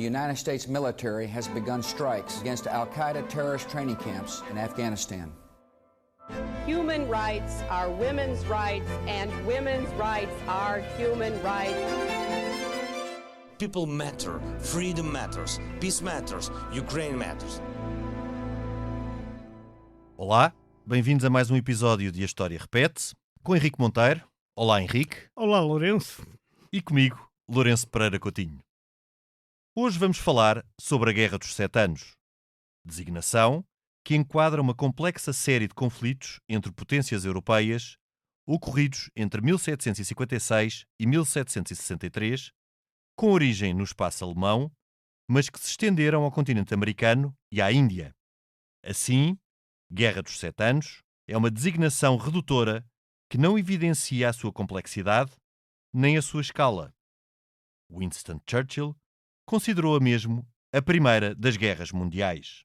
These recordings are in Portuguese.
the United States military has begun strikes against Al-Qaeda terrorist training camps in Afghanistan. Human rights are women's rights, and women's rights are human rights. People matter, freedom matters, peace matters, Ukraine matters. Olá, bem-vindos a mais um episódio de A História Repete-se, com Henrique Monteiro. Olá, Henrique. Olá, Lourenço. E comigo, Lourenço Pereira Coutinho. Hoje vamos falar sobre a Guerra dos 7 Anos, designação que enquadra uma complexa série de conflitos entre potências europeias ocorridos entre 1756 e 1763, com origem no espaço alemão, mas que se estenderam ao continente americano e à Índia. Assim, Guerra dos 7 Anos é uma designação redutora que não evidencia a sua complexidade nem a sua escala. Winston Churchill considerou-a mesmo a primeira das guerras mundiais.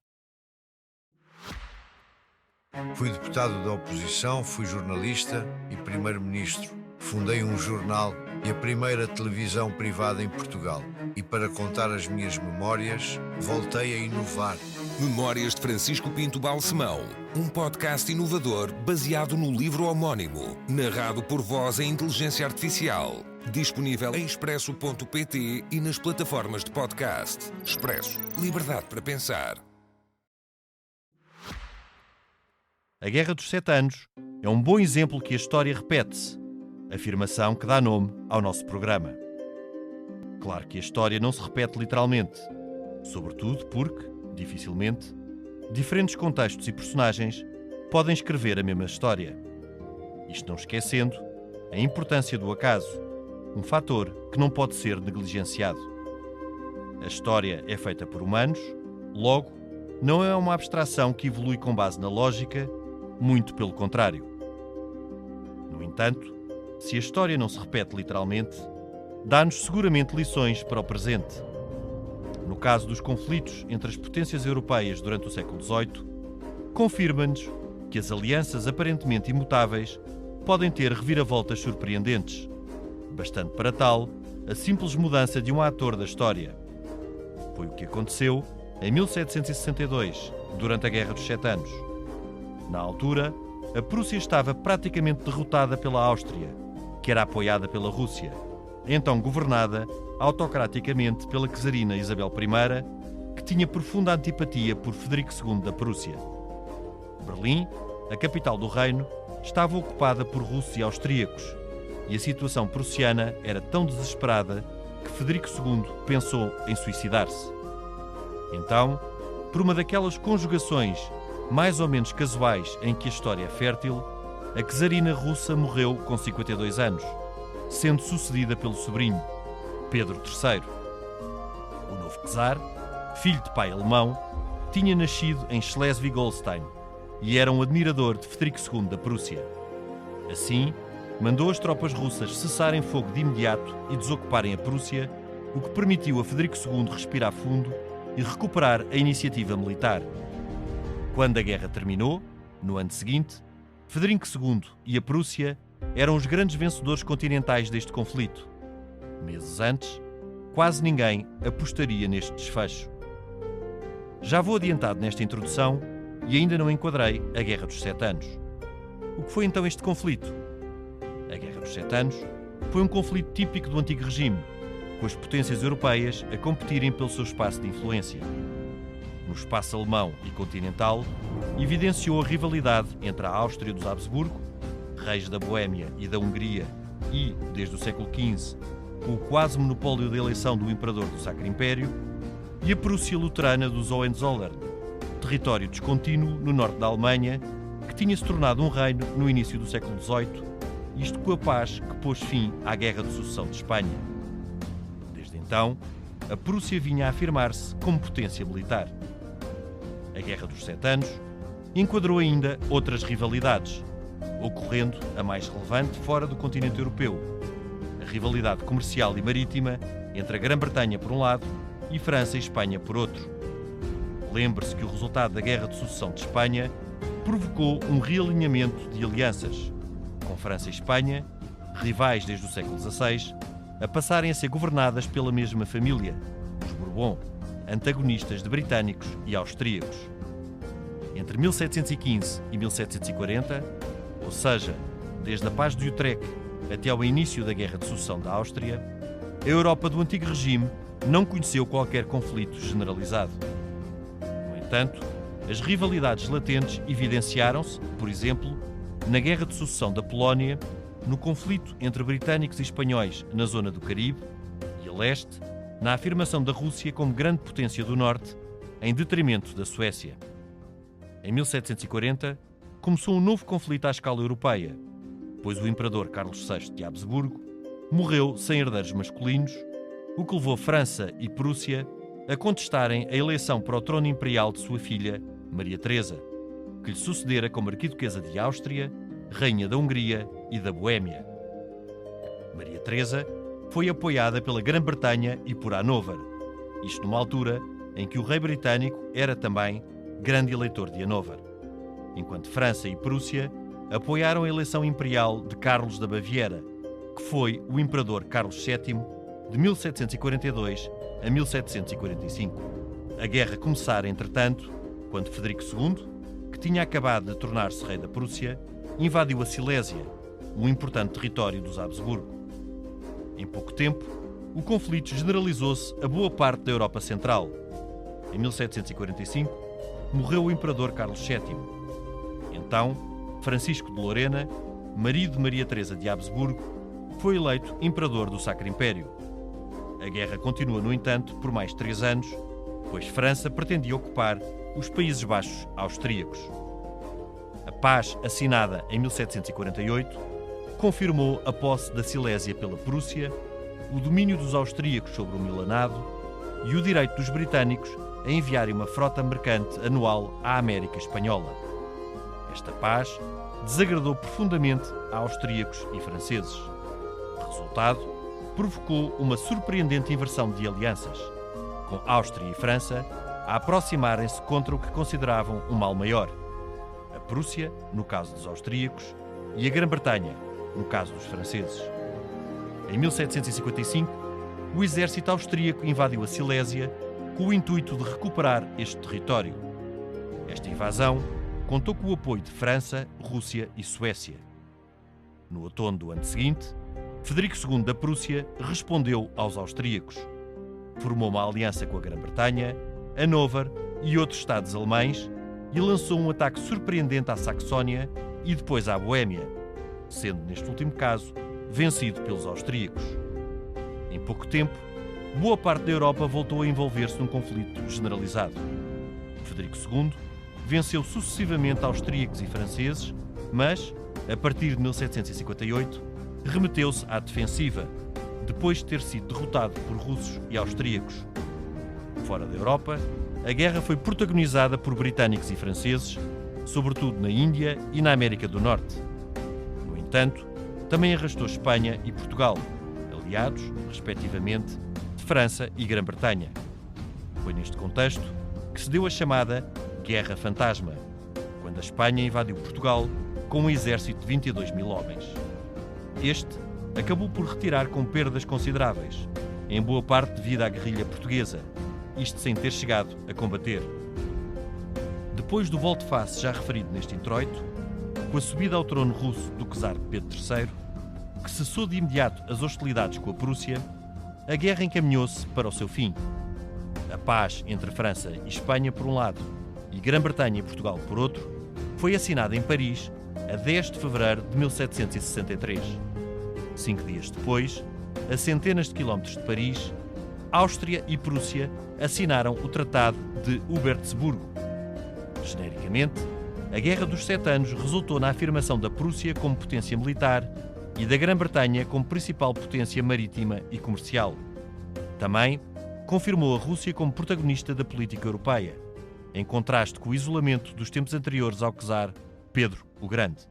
Fui deputado da oposição, fui jornalista e primeiro-ministro. Fundei um jornal e a primeira televisão privada em Portugal. E para contar as minhas memórias, voltei a inovar. Memórias de Francisco Pinto Balsemão, um podcast inovador baseado no livro homónimo, narrado por voz em inteligência artificial. Disponível em expresso.pt e nas plataformas de podcast. Expresso. Liberdade para pensar. A Guerra dos 7 Anos é um bom exemplo que a história repete-se, afirmação que dá nome ao nosso programa. Claro que a história não se repete literalmente, sobretudo porque, dificilmente, diferentes contextos e personagens podem escrever a mesma história. Isto não esquecendo a importância do acaso, um fator que não pode ser negligenciado. A história é feita por humanos, logo, não é uma abstração que evolui com base na lógica, muito pelo contrário. No entanto, se a história não se repete literalmente, dá-nos seguramente lições para o presente. No caso dos conflitos entre as potências europeias durante o século XVIII, confirma-nos que as alianças aparentemente imutáveis podem ter reviravoltas surpreendentes, bastante para tal a simples mudança de um ator da história. Foi o que aconteceu em 1762, durante a Guerra dos 7 Anos. Na altura, a Prússia estava praticamente derrotada pela Áustria, que era apoiada pela Rússia, então governada autocraticamente pela czarina Isabel I, que tinha profunda antipatia por Frederico II da Prússia. Berlim, a capital do reino, estava ocupada por russos e austríacos, e a situação prussiana era tão desesperada que Frederico II pensou em suicidar-se. Então, por uma daquelas conjugações mais ou menos casuais em que a história é fértil, a czarina russa morreu com 52 anos, sendo sucedida pelo sobrinho, Pedro III. O novo czar, filho de pai alemão, tinha nascido em Schleswig-Holstein e era um admirador de Frederico II da Prússia. Assim, mandou as tropas russas cessarem fogo de imediato e desocuparem a Prússia, o que permitiu a Frederico II respirar fundo e recuperar a iniciativa militar. Quando a guerra terminou, no ano seguinte, Frederico II e a Prússia eram os grandes vencedores continentais deste conflito. Meses antes, quase ninguém apostaria neste desfecho. Já vou adiantado nesta introdução e ainda não enquadrei a Guerra dos 7 Anos. O que foi então este conflito? A Guerra dos 7 Anos foi um conflito típico do antigo regime, com as potências europeias a competirem pelo seu espaço de influência. No espaço alemão e continental, evidenciou a rivalidade entre a Áustria dos Habsburgo, reis da Boémia e da Hungria, e, desde o século XV, o quase monopólio da eleição do imperador do Sacro Império, e a Prússia luterana dos Hohenzollern, território descontínuo no norte da Alemanha, que tinha se tornado um reino no início do século XVIII, isto com a paz que pôs fim à Guerra de Sucessão de Espanha. Desde então, a Prússia vinha a afirmar-se como potência militar. A Guerra dos 7 Anos enquadrou ainda outras rivalidades, ocorrendo a mais relevante fora do continente europeu, a rivalidade comercial e marítima entre a Grã-Bretanha por um lado e França e Espanha por outro. Lembre-se que o resultado da Guerra de Sucessão de Espanha provocou um realinhamento de alianças, com França e Espanha, rivais desde o século XVI, a passarem a ser governadas pela mesma família, os Bourbon, antagonistas de britânicos e austríacos. Entre 1715 e 1740, ou seja, desde a Paz de Utrecht até ao início da Guerra de Sucessão da Áustria, a Europa do antigo regime não conheceu qualquer conflito generalizado. No entanto, as rivalidades latentes evidenciaram-se, por exemplo, na Guerra de Sucessão da Polónia, no conflito entre britânicos e espanhóis na zona do Caribe e, a leste, na afirmação da Rússia como grande potência do Norte, em detrimento da Suécia. Em 1740, começou um novo conflito à escala europeia, pois o imperador Carlos VI de Habsburgo morreu sem herdeiros masculinos, o que levou França e Prússia a contestarem a eleição para o trono imperial de sua filha, Maria Teresa, que lhe sucedera como arquiduquesa de Áustria, rainha da Hungria e da Boémia. Maria Teresa foi apoiada pela Grã-Bretanha e por Hannover, isto numa altura em que o rei britânico era também grande eleitor de Hannover, enquanto França e Prússia apoiaram a eleição imperial de Carlos da Baviera, que foi o imperador Carlos VII de 1742 a 1745. A guerra começara, entretanto, quando Frederico II, que tinha acabado de tornar-se rei da Prússia, invadiu a Silésia, um importante território dos Habsburgo. Em pouco tempo, o conflito generalizou-se a boa parte da Europa Central. Em 1745, morreu o imperador Carlos VII. Então, Francisco de Lorena, marido de Maria Teresa de Habsburgo, foi eleito imperador do Sacro Império. A guerra continua, no entanto, por mais 3 anos, pois França pretendia ocupar os Países Baixos austríacos. A paz assinada em 1748 confirmou a posse da Silésia pela Prússia, o domínio dos austríacos sobre o Milanado e o direito dos britânicos a enviarem uma frota mercante anual à América Espanhola. Esta paz desagradou profundamente a austríacos e franceses. O resultado provocou uma surpreendente inversão de alianças, com Áustria e França a aproximarem-se contra o que consideravam um mal maior: a Prússia, no caso dos austríacos, e a Grã-Bretanha, no caso dos franceses. Em 1755, o exército austríaco invadiu a Silésia com o intuito de recuperar este território. Esta invasão contou com o apoio de França, Rússia e Suécia. No outono do ano seguinte, Frederico II da Prússia respondeu aos austríacos. Formou uma aliança com a Grã-Bretanha, Hannover e outros estados alemães e lançou um ataque surpreendente à Saxónia e depois à Boémia, sendo, neste último caso, vencido pelos austríacos. Em pouco tempo, boa parte da Europa voltou a envolver-se num conflito generalizado. Frederico II venceu sucessivamente austríacos e franceses, mas, a partir de 1758, remeteu-se à defensiva, depois de ter sido derrotado por russos e austríacos. Fora da Europa, a guerra foi protagonizada por britânicos e franceses, sobretudo na Índia e na América do Norte. No entanto, também arrastou Espanha e Portugal, aliados, respectivamente, de França e Grã-Bretanha. Foi neste contexto que se deu a chamada Guerra Fantasma, quando a Espanha invadiu Portugal com um exército de 22 mil homens. Este acabou por retirar com perdas consideráveis, em boa parte devido à guerrilha portuguesa, isto sem ter chegado a combater. Depois do volte-face já referido neste introito, com a subida ao trono russo do czar Pedro III, que cessou de imediato as hostilidades com a Prússia, a guerra encaminhou-se para o seu fim. A paz entre França e Espanha por um lado e Grã-Bretanha e Portugal por outro foi assinada em Paris a 10 de fevereiro de 1763. 5 dias depois, a centenas de quilómetros de Paris, Áustria e Prússia assinaram o Tratado de Hubertsburgo. Genericamente, a Guerra dos 7 Anos resultou na afirmação da Prússia como potência militar e da Grã-Bretanha como principal potência marítima e comercial. Também confirmou a Rússia como protagonista da política europeia, em contraste com o isolamento dos tempos anteriores ao czar Pedro o Grande.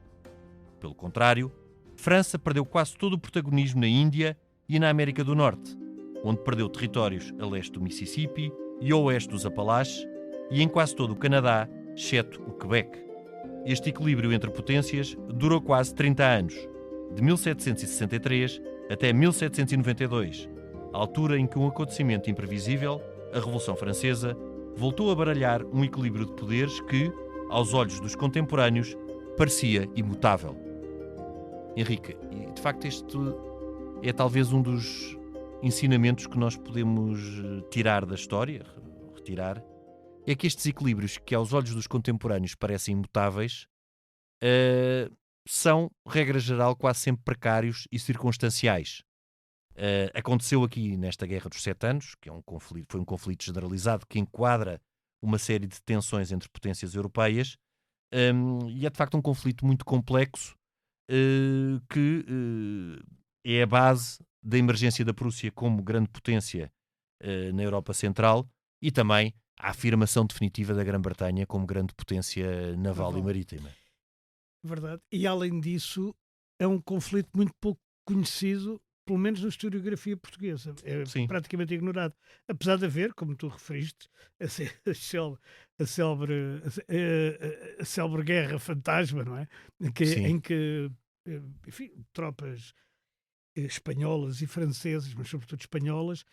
Pelo contrário, França perdeu quase todo o protagonismo na Índia e na América do Norte, onde perdeu territórios a leste do Mississippi e a oeste dos Apalaches, e em quase todo o Canadá, exceto o Quebec. Este equilíbrio entre potências durou quase 30 anos, de 1763 até 1792, altura em que um acontecimento imprevisível a Revolução Francesa voltou a baralhar um equilíbrio de poderes que, aos olhos dos contemporâneos, parecia imutável. Henrique, e de facto isto é talvez um dos ensinamentos que nós podemos tirar da história, retirar, é que estes equilíbrios que aos olhos dos contemporâneos parecem imutáveis, são, regra geral, quase sempre precários e circunstanciais. Aconteceu aqui nesta Guerra dos 7 Anos, que foi um conflito generalizado que enquadra uma série de tensões entre potências europeias, e é de facto um conflito muito complexo, que é a base da emergência da Prússia como grande potência na Europa Central e também a afirmação definitiva da Grã-Bretanha como grande potência naval e marítima. Verdade. E além disso, é um conflito muito pouco conhecido, pelo menos na historiografia portuguesa. É praticamente ignorado. Apesar de haver, como tu referiste, a célebre guerra fantasma, não é? Em que, enfim, tropas espanholas e francesas, mas sobretudo espanholas,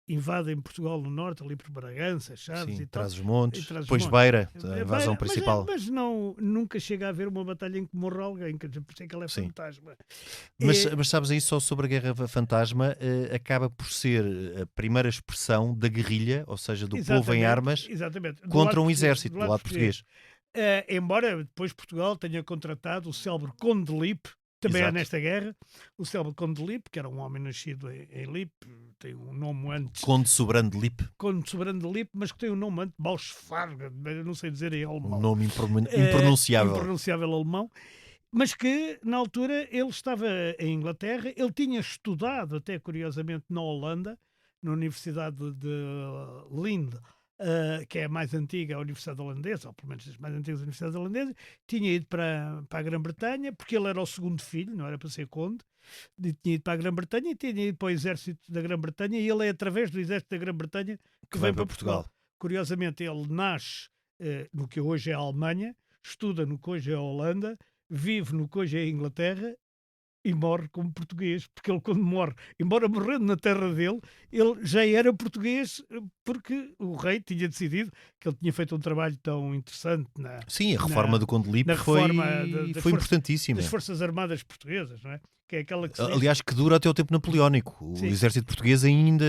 invadem Portugal no norte, ali por Bragança, Chaves e tal. Trás-os-Montes, depois Beira, a invasão principal. Mas nunca chega a haver uma batalha em que morra alguém, quer dizer, por isso é que ela é fantasma. Mas sabes aí, só sobre a Guerra Fantasma, acaba por ser a primeira expressão da guerrilha, ou seja, do povo em armas, contra um exército do lado português. Embora depois Portugal tenha contratado o célebre Conde de Lippe, também é nesta guerra, o célebre Conde de Lippe, que era um homem nascido em Lippe, tem um nome antes... Conde Soberano de Lippe. Conde Soberano de Lippe, mas que tem um nome antes, Bausfarga, não sei dizer em alemão. Um nome impronunciável. Impronunciável alemão, mas que na altura ele estava em Inglaterra, ele tinha estudado até curiosamente na Holanda, na Universidade de Linde, que é a mais antiga Universidade Holandesa, ou pelo menos das mais antigas Universidades Holandesas, tinha ido para a Grã-Bretanha, porque ele era o segundo filho, não era para ser conde, tinha ido para a Grã-Bretanha e tinha ido para o exército da Grã-Bretanha, e ele é através do exército da Grã-Bretanha que vem para Portugal. Curiosamente, ele nasce no que hoje é a Alemanha, estuda no que hoje é a Holanda, vive no que hoje é a Inglaterra, e morre como português, porque ele quando morre, embora morrendo na terra dele, ele já era português, porque o rei tinha decidido que ele tinha feito um trabalho tão interessante Sim, a reforma do Conde de Lippe foi importantíssima. Das Forças Armadas Portuguesas, não é? Que é aquela que aliás, que dura até o tempo napoleónico. O exército português ainda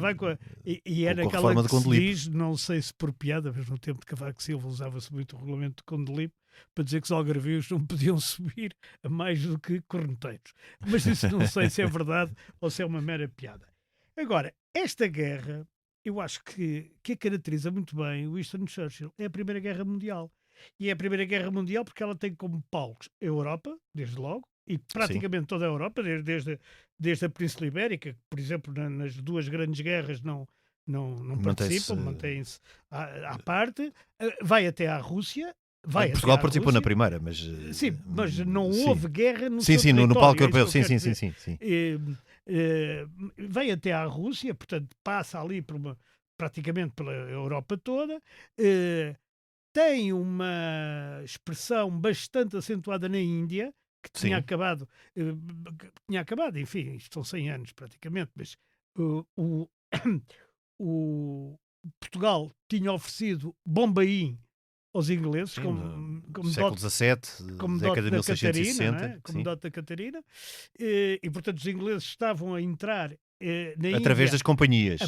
vai com a... E era aquela que se diz, não sei se por piada, mas no tempo de Cavaco Silva usava-se muito o regulamento do Conde de Lippe, para dizer que os algarvios não podiam subir a mais do que correnteiros. Mas isso não sei se é verdade ou se é uma mera piada. Agora, esta guerra, eu acho que a caracteriza muito bem o Winston Churchill. É a Primeira Guerra Mundial. E é a Primeira Guerra Mundial porque ela tem como palcos a Europa, desde logo, e praticamente toda a Europa, desde a Península Ibérica, que, por exemplo, nas duas grandes guerras não participam, mantêm-se à parte, vai até à Rússia. Portugal participou na primeira, mas... Sim, mas não houve guerra no seu território. No palco europeu, sim. Vai até à Rússia, portanto passa ali praticamente pela Europa toda, tem uma expressão bastante acentuada na Índia, que tinha acabado, enfim, isto são 100 anos praticamente, mas o Portugal tinha oferecido Bombaim aos ingleses, como século XVII, como década de 1660, Catarina, como dote da Catarina, e portanto os ingleses estavam a entrar na Índia através das companhias,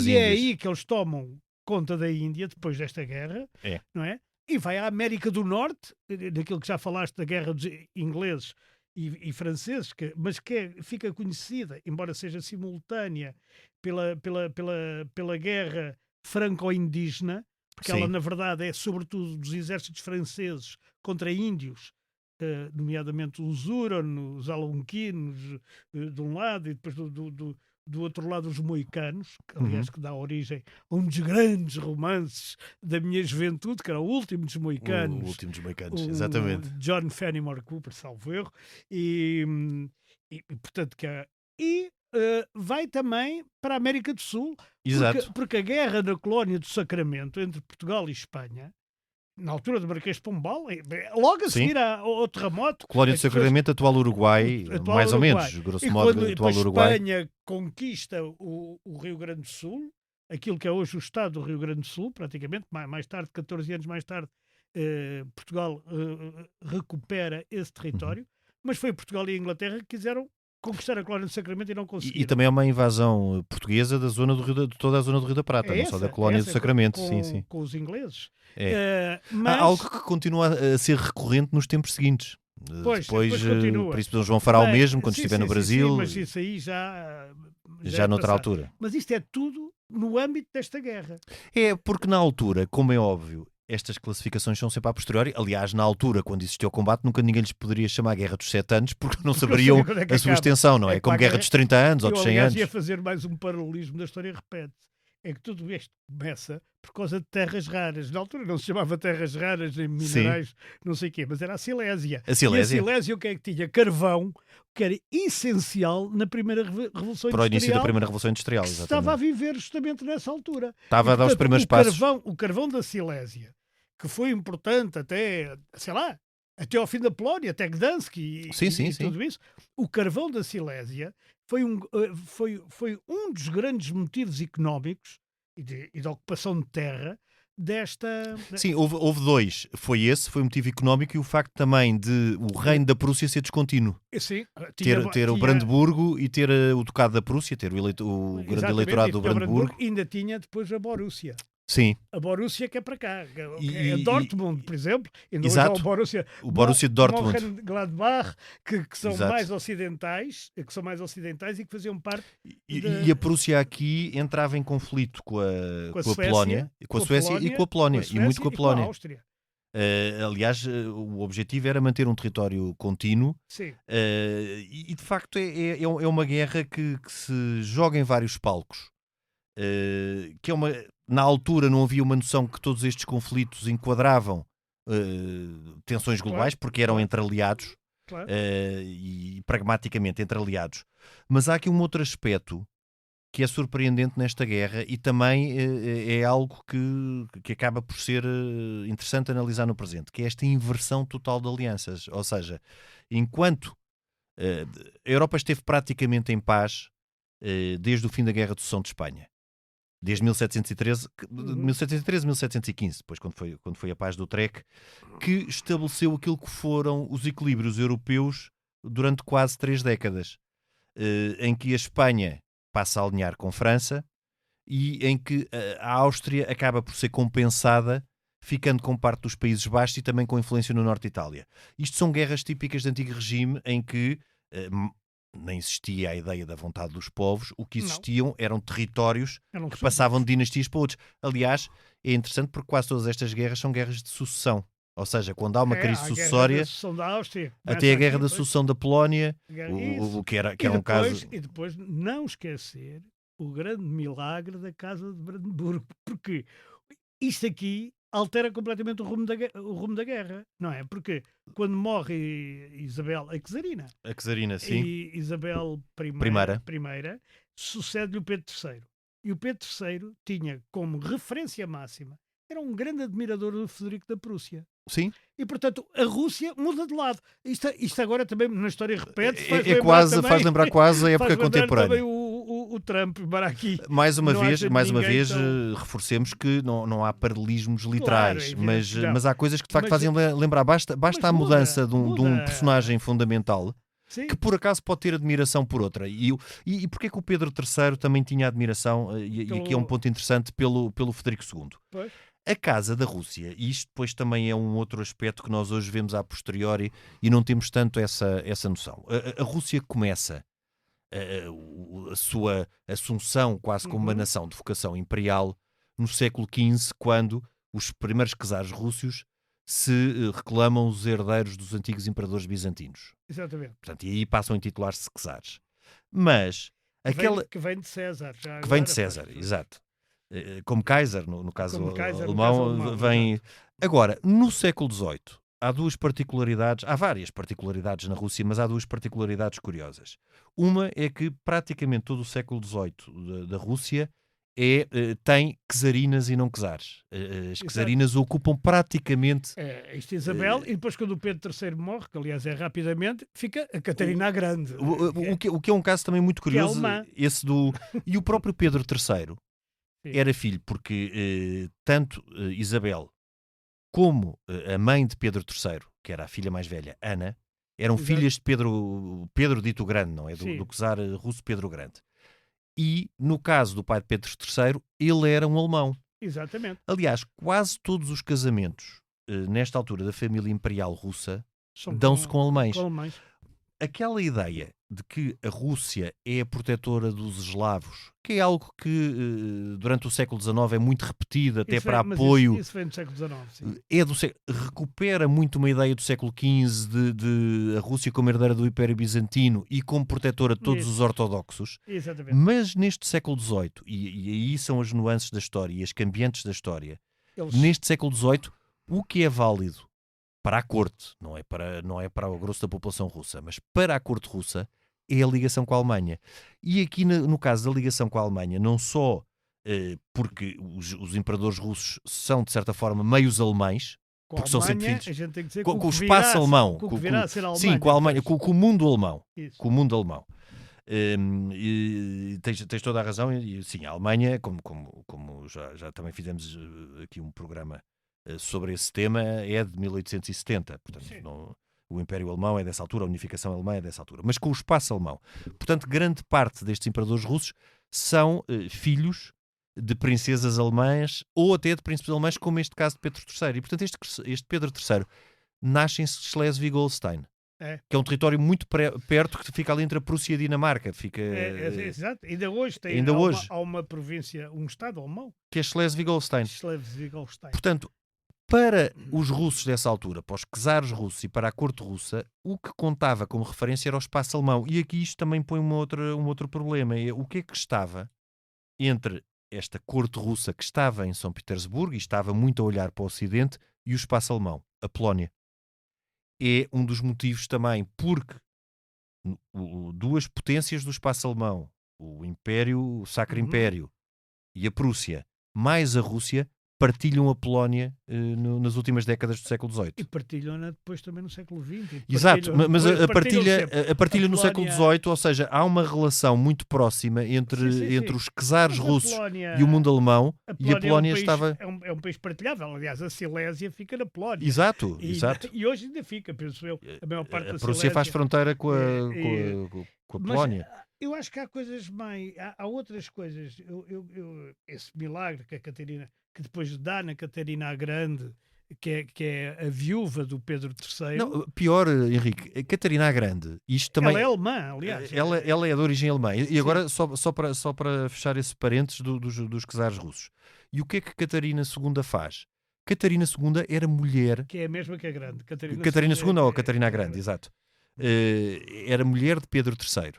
e é aí que eles tomam conta da Índia depois desta guerra, não é? E vai à América do Norte, daquilo que já falaste da guerra dos ingleses e franceses, mas que fica conhecida, embora seja simultânea, pela guerra franco-indígena, porque ela, na verdade, é sobretudo dos exércitos franceses contra índios, nomeadamente os Huron, os Algonquinos, de um lado, e depois do outro lado os moicanos, que, aliás, que dá origem a um dos grandes romances da minha juventude, que era O Último dos Moicanos. O Último dos Moicanos, exatamente. John Fenimore Cooper, salvo erro. E portanto, vai também para a América do Sul. Exato. Porque a guerra na colónia do Sacramento entre Portugal e Espanha na altura do Marquês de Pombal, logo a seguir ao terremoto. Colónia de Sacramento, atual Uruguai, atual mais ou Uruguai. menos, grosso E modo, quando atual depois Uruguai. Espanha conquista o Rio Grande do Sul, aquilo que é hoje o Estado do Rio Grande do Sul, praticamente, mais tarde, 14 anos mais tarde, Portugal recupera esse território, mas foi Portugal e a Inglaterra que quiseram conquistar a Colónia de Sacramento e não conseguiram. E também é uma invasão portuguesa da zona do Rio de toda a zona do Rio da Prata, não só da Colónia do Sacramento. Sim. Com os ingleses. Há algo que continua a ser recorrente nos tempos seguintes. Depois o Príncipe Dom João fará o mesmo quando estiver no Brasil. Sim, mas isso aí já noutra altura. Mas isto é tudo no âmbito desta guerra. É porque na altura, como é óbvio, estas classificações são sempre a posteriori. Aliás, na altura, quando existiu o combate, nunca ninguém lhes poderia chamar Guerra dos 7 anos porque não saberiam a sua extensão, não é? Como Guerra dos 30 anos ou dos 100 anos. Eu ia fazer mais um paralelismo da história, repete-se. É que tudo isto começa por causa de terras raras. Na altura não se chamava terras raras, nem minerais, não sei o quê, mas era a Silésia. A Silésia. E a Silésia o que é que tinha? Carvão, que era essencial na primeira Revolução Para o Industrial. início da primeira Revolução Industrial, exatamente. Estava a viver justamente nessa altura. Estava a dar os primeiros passos. O carvão da Silésia, que foi importante até, sei lá, até ao fim da Polónia, até Gdansk e tudo isso. O carvão da Silésia foi um dos grandes motivos económicos e de ocupação de terra desta... Sim, houve dois. Foi o motivo económico e o facto também de o reino da Prússia ser descontínuo. Sim, ter o Brandeburgo e ter o Ducado da Prússia, ter o grande eleitorado do Brandeburgo. Ainda tinha depois a Borussia. Sim. A Borussia que é para cá. A Dortmund, por exemplo. Exato. O Borussia de Dortmund. Mönchengladbach, que são mais ocidentais, e que faziam parte... E a Prússia aqui entrava em conflito com a Polónia, com a Suécia e com a Polónia. E muito com a Polónia. Com a Áustria. Aliás, o objetivo era manter um território contínuo. Sim. E de facto é uma guerra que se joga em vários palcos. Que é uma... Na altura não havia uma noção que todos estes conflitos enquadravam tensões globais, porque eram entre aliados, e pragmaticamente entre aliados. Mas há aqui um outro aspecto que é surpreendente nesta guerra e também é algo que acaba por ser interessante analisar no presente, que é esta inversão total de alianças. Ou seja, enquanto a Europa esteve praticamente em paz desde o fim da Guerra de Sucessão de Espanha, desde 1713, 1715, depois quando foi a paz do Utrecht, que estabeleceu aquilo que foram os equilíbrios europeus durante quase 3 décadas, em que a Espanha passa a alinhar com França e em que a Áustria acaba por ser compensada, ficando com parte dos Países Baixos e também com influência no norte de Itália. Isto são guerras típicas do antigo regime em que nem existia a ideia da vontade dos povos, o que existiam eram territórios que passavam de dinastias para outros. Aliás, é interessante porque quase todas estas guerras são guerras de sucessão. Ou seja, quando há uma crise sucessória, da Áustria, até a guerra da sucessão da Polónia, o que era um caso... E depois não esquecer o grande milagre da Casa de Brandeburgo, porque isto aqui altera completamente o rumo da guerra, não é? Porque quando morre Isabel, a Czarina, sim. E Isabel I, sucede-lhe o Pedro III. E o Pedro III tinha como referência máxima, era um grande admirador do Frederico da Prússia. Sim. E, portanto, a Rússia muda de lado. Isto agora também na história repete. Faz lembrar quase a época contemporânea. O Trump, para aqui. Mais uma vez, reforcemos que não há paralelismos literais, mas há coisas que de facto fazem lembrar. Basta a mudança de um personagem fundamental. Sim. Que por acaso pode ter admiração por outra. E porquê que o Pedro III também tinha admiração, e aqui é um ponto interessante, pelo Frederico II? Pois. A Casa da Rússia, e isto depois também é um outro aspecto que nós hoje vemos a posteriori e não temos tanto essa noção. A Rússia começa a sua assunção quase como uma nação de vocação imperial no século XV, quando os primeiros czares rússios se reclamam os herdeiros dos antigos imperadores bizantinos. Exatamente. Portanto, e aí passam a intitular-se czares. Mas que vem de César. Vem de César, exato. Como Kaiser, no caso alemão, vem... Agora, no século XVIII, há várias particularidades na Rússia, mas há 2 particularidades curiosas. Uma é que praticamente todo o século XVIII da Rússia tem czarinas e não czares. As czarinas ocupam praticamente... Isto é Isabel, e depois quando o Pedro III morre, que aliás é rapidamente, fica a Catarina a Grande. O que é um caso também muito curioso, alemã. esse do... E o próprio Pedro III Sim. era filho, porque tanto Isabel como a mãe de Pedro III, que era a filha mais velha, Ana, eram Exato. filhas de Pedro dito Grande, não é? Sim. Do czar russo Pedro Grande. E, no caso do pai de Pedro III, ele era um alemão. Exatamente. Aliás, quase todos os casamentos, nesta altura da família imperial russa, São dão-se com alemães. com alemães. Aquela ideia de que a Rússia é a protetora dos eslavos, que é algo que durante o século XIX é muito repetido, até para apoio... Isso vem do século XIX, sim. Recupera muito uma ideia do século XV de a Rússia como herdeira do Império Bizantino e como protetora de todos os ortodoxos. Exatamente. Mas neste século XVIII, e aí são as nuances da história e as cambiantes da história, neste século XVIII, o que é válido para a corte, não é para o grosso da população russa, mas para a corte russa, é a ligação com a Alemanha. E aqui no caso da ligação com a Alemanha, não só porque os imperadores russos são, de certa forma, meios alemães, com porque a são Alemanha, sempre filhos, a gente tem que dizer com que o espaço alemão, com o que virá a ser a Alemanha. sim, com a Alemanha, com o mundo alemão. Isso. Com o mundo alemão. E tens toda a razão, e sim, a Alemanha, como já também fizemos aqui um programa sobre esse tema, é de 1870, portanto o Império Alemão é dessa altura, a unificação alemã é dessa altura, mas com o espaço alemão. Portanto, grande parte destes imperadores russos são filhos de princesas alemãs ou até de príncipes alemães, como este caso de Pedro III. E, portanto, este Pedro III nasce em Schleswig-Holstein, que é um território muito perto, que fica ali entre a Prússia e a Dinamarca. Exato. Ainda hoje há uma província, um estado alemão, que é Schleswig-Holstein. Schleswig-Holstein. Portanto, para os russos dessa altura, para os czares russos e para a corte russa, o que contava como referência era o espaço alemão. E aqui isto também põe um outro problema. É o que é que estava entre esta corte russa que estava em São Petersburgo e estava muito a olhar para o Ocidente e o espaço alemão, a Polónia. É um dos motivos também porque duas potências do espaço alemão, o Sacro Império e a Prússia, mais a Rússia, partilham a Polónia nas últimas décadas do século XVIII. E partilham-na depois também no século XX. Exato, mas a partilha no século XVIII, ou seja, há uma relação muito próxima entre os czares russos e o mundo alemão, e a Polónia estava... É um país partilhável, aliás, a Silésia fica na Polónia. Exato. E hoje ainda fica, penso eu, a maior parte da Silésia. A Prússia faz fronteira com a Polónia. Eu acho que há coisas mais... Há outras coisas. Esse milagre que a Catarina... que depois dá na Catarina a Grande, que é a viúva do Pedro III. Não, pior, Henrique, a Catarina a Grande, isto também... Ela é alemã, aliás. Ela é de origem alemã. E agora, só para fechar esse parênteses dos czares russos. E o que é que Catarina II faz? Catarina II era mulher... Que é a mesma que a Grande. Catarina II ou Catarina a Grande, exato. Era mulher de Pedro III.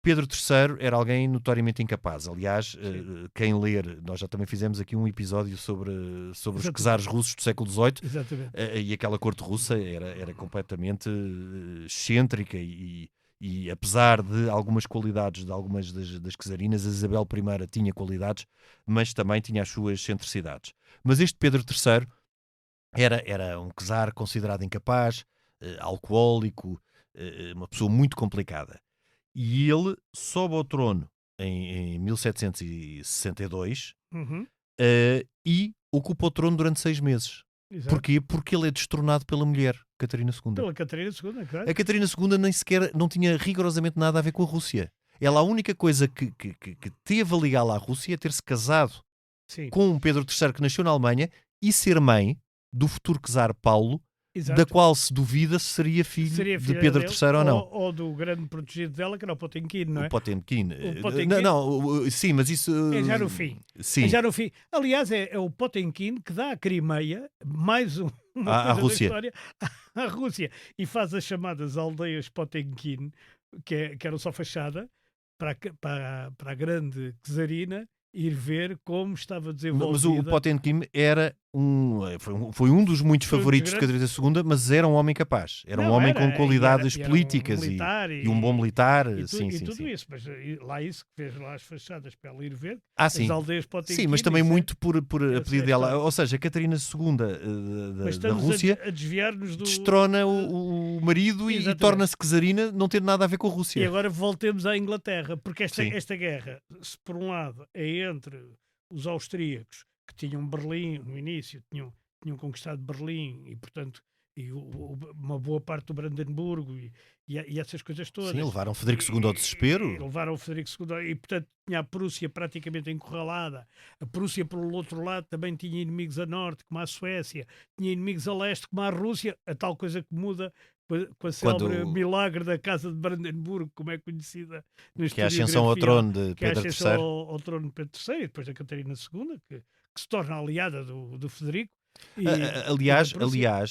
Pedro III era alguém notoriamente incapaz. Aliás, quem ler, nós já também fizemos aqui um episódio sobre os czares russos do século XVIII. Exatamente. E aquela corte russa era completamente excêntrica e apesar de algumas qualidades de algumas das czarinas, a Isabel I tinha qualidades, mas também tinha as suas excentricidades. Mas este Pedro III era um czar considerado incapaz, alcoólico, uma pessoa muito complicada. E ele sobe ao trono em 1762 e ocupa o trono durante 6 meses. Exato. Porquê? Porque ele é destronado pela mulher, Catarina II. Pela Catarina II, claro. A Catarina II nem sequer não tinha rigorosamente nada a ver com a Rússia. Ela, a única coisa que teve a ligá-la à Rússia é ter-se casado com um Pedro III que nasceu na Alemanha e ser mãe do futuro czar Paulo, Exato. Da qual se duvida se seria filho de Pedro III ou não. Ou do grande protegido dela, que era o Potemkin, não é? O Potemkin. Não, sim, mas isso... É já no fim. Sim. É já no fim. Aliás, é o Potemkin que dá a Crimeia, mais uma coisa Rússia. da história, à Rússia. E faz as chamadas aldeias Potemkin, que eram só fachada, para a grande czarina ir ver como estava desenvolvida. Mas o Potemkin era foi um dos muitos Foi um dos favoritos de grandes. Catarina II, mas era um homem capaz. Era um Não, homem era, com e qualidades era um políticas militar e um bom militar. e, Sim, e sim, tudo sim. isso, mas lá isso que fez lá as fachadas para ela ir ver, Sim. as aldeias Potemkin. Sim, mas também isso é- muito por a essa pedido é a dela. história. Ou seja, a Catarina II Mas da estamos Rússia a desviar-nos do... destrona o marido e Exatamente. torna-se czarina, não ter nada a ver com a E Rússia. agora voltemos à Inglaterra, porque Sim. esta guerra, se por um lado é entre os austríacos, que tinham Berlim no início, tinham conquistado Berlim e, portanto, uma boa parte do Brandenburgo e essas coisas todas. Sim, levaram Frederico II ao desespero. E levaram o Frederico II e, portanto, tinha a Prússia praticamente encurralada. A Prússia, pelo outro lado, também tinha inimigos a norte, como a Suécia, tinha inimigos a leste, como a Rússia, a tal coisa que muda com a célebre milagre da Casa de Brandenburgo, como é conhecida na Que é a ascensão ao trono de que é a Pedro ascensão III. ao trono de Pedro III, e depois da Catarina II, que se torna aliada do Frederico. Aliás, da Prússia.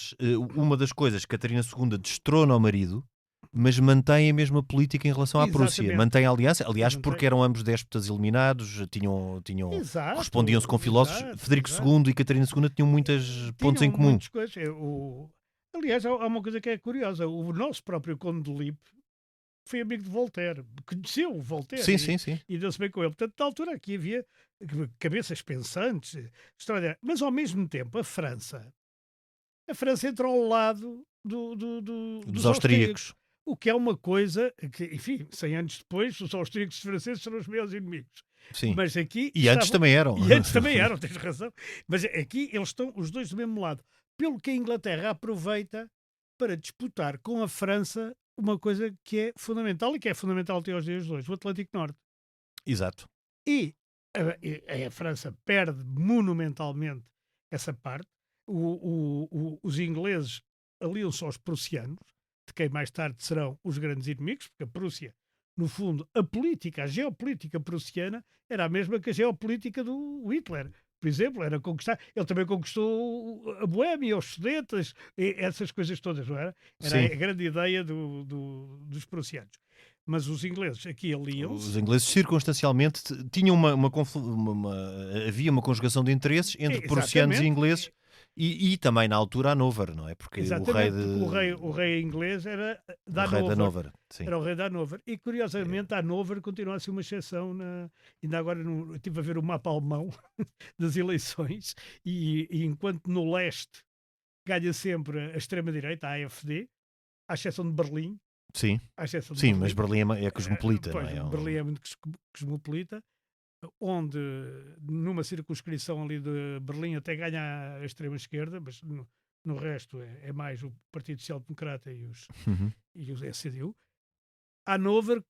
uma das coisas que Catarina II destrona ao marido, mas mantém a mesma política em relação à Prússia. Exatamente. Mantém a aliança, aliás, Mantém. porque eram ambos déspotas eliminados, Exato, correspondiam-se com filósofos. exato, Frederico exato. II e Catarina II tinham muitos pontos em Tinham comum. muitas coisas. Aliás, há uma coisa que é curiosa. O nosso próprio Conde de Lippe foi amigo de Voltaire. Conheceu o Voltaire. Sim. E deu-se bem com ele. Portanto, na altura aqui havia cabeças pensantes, extraordinárias. Mas, ao mesmo tempo, a França entrou ao lado dos austríacos. O que é uma coisa que, enfim, 100 anos depois, os austríacos e os franceses são os meus inimigos. Sim. Mas aqui E antes também eram. E antes também eram, tens razão. Mas aqui eles estão os dois do mesmo lado. Pelo que a Inglaterra aproveita para disputar com a França uma coisa que é fundamental e que é fundamental até aos dias de hoje, o Atlântico Norte. Exato. E a França perde monumentalmente essa parte. Os ingleses aliam-se aos prussianos, de quem mais tarde serão os grandes inimigos, porque a Prússia, no fundo, a geopolítica prussiana era a mesma que a geopolítica do Hitler. Por exemplo, era conquistar. Ele também conquistou a Boémia, os Sudetas, essas coisas todas, não era? Era Sim. a grande ideia dos prussianos. Mas os ingleses aqui aliam-se. Os ingleses circunstancialmente tinham havia uma conjugação de interesses entre prussianos e ingleses e também na altura Hannover, não é? Porque o rei inglês era da o rei de Hannover. Hannover. Sim. Era o rei de Hannover. E curiosamente, Hannover continua a ser uma exceção. Ainda agora estive a ver o mapa alemão das eleições e enquanto no leste ganha sempre a extrema-direita, a AfD, à exceção de Berlim. Sim, Berlim. mas Berlim é cosmopolita, Pois, não é? Berlim é muito cosmopolita, onde numa circunscrição ali de Berlim até ganha a extrema-esquerda, mas no resto é mais o Partido Social Democrata e os CDU. Hannover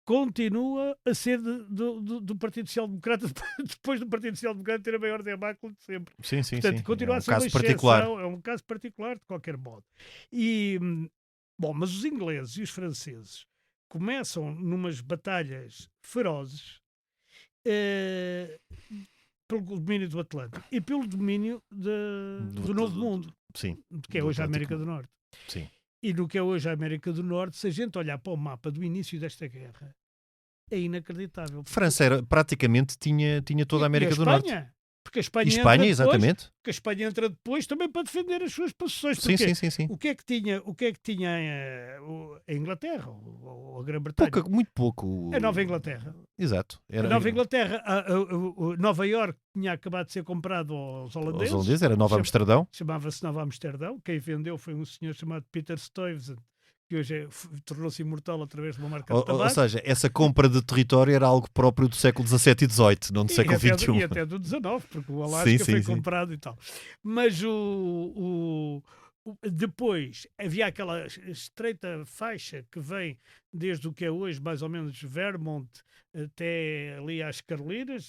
continua a ser do Partido Social Democrata depois do Partido Social Democrata ter a maior debacle de sempre. Sim. Portanto, continua É a ser caso uma particular. exceção, é um caso particular de qualquer modo. Bom, mas os ingleses e os franceses começam numas batalhas ferozes pelo domínio do Atlântico e pelo domínio do Novo Mundo, Sim. que é hoje a América do Norte. Sim. E no que é hoje a América do Norte, se a gente olhar para o mapa do início desta guerra, é inacreditável. França praticamente tinha toda a América do Norte. Porque a E Espanha, Espanha, exatamente. Porque a Espanha entra depois também para defender as suas posições. Sim. O que é que tinha a Inglaterra ou a Grã-Bretanha? Muito pouco. A Nova Inglaterra. Exato. A Nova Inglaterra, Nova Iorque tinha acabado de ser comprado aos holandeses. Os holandeses, era Nova Amsterdão. Chamava-se Nova Amsterdão. Quem vendeu foi um senhor chamado Peter Stuyvesant, que hoje tornou-se imortal através de uma marca de tabaco. Ou seja, essa compra de território era algo próprio do século XVII e XVIII, não do século XXI. E até do XIX, porque o Alasca foi sim. comprado e tal. Mas depois havia aquela estreita faixa que vem desde o que é hoje, mais ou menos, Vermont até ali às Carolinas.